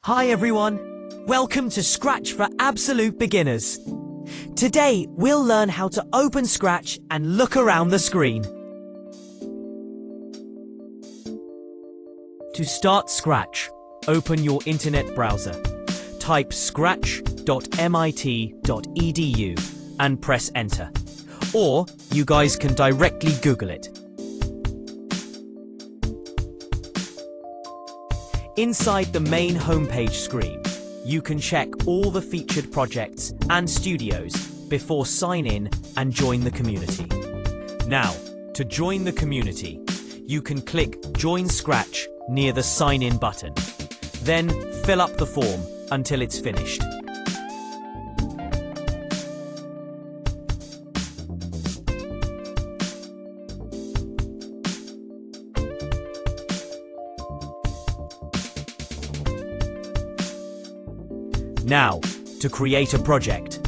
Hi everyone, welcome to Scratch for Absolute Beginners. Today we'll learn how to open Scratch and look around the screen. To start Scratch, open your internet browser. Type scratch.mit.edu and press enter. Or you guys can directly Google it. Inside the main homepage screen, you can check all the featured projects and studios before sign in and join the community. Now, to join the community, you can click Join Scratch near the Sign In button. Then fill up the form until it's finished. Now, to create a project,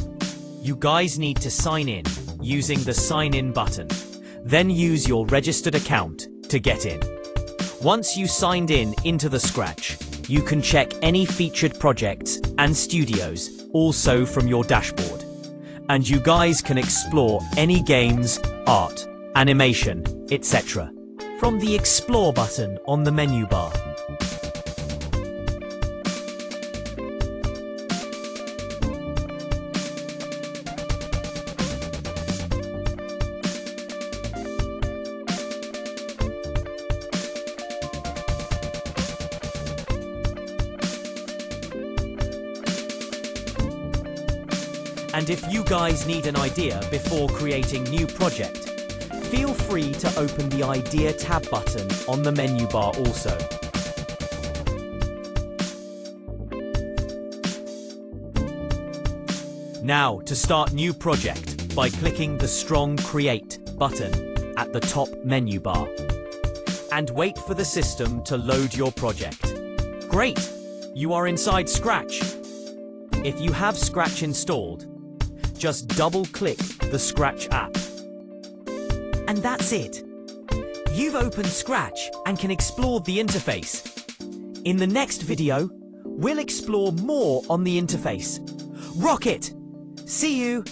you guys need to sign in using the Sign In button. Then use your registered account to get in. Once you signed in into the Scratch, you can check any featured projects and studios also from your dashboard. And you guys can explore any games, art, animation, etc. from the Explore button on the menu bar. And if you guys need an idea before creating new project, feel free to open the Idea tab button on the menu bar also. Now to start new project by clicking the strong Create button at the top menu bar. And wait for the system to load your project. Great! You are inside Scratch. If you have Scratch installed, just double-click the Scratch app. And that's it. You've opened Scratch and can explore the interface. In the next video, we'll explore more on the interface. Rock it! See you!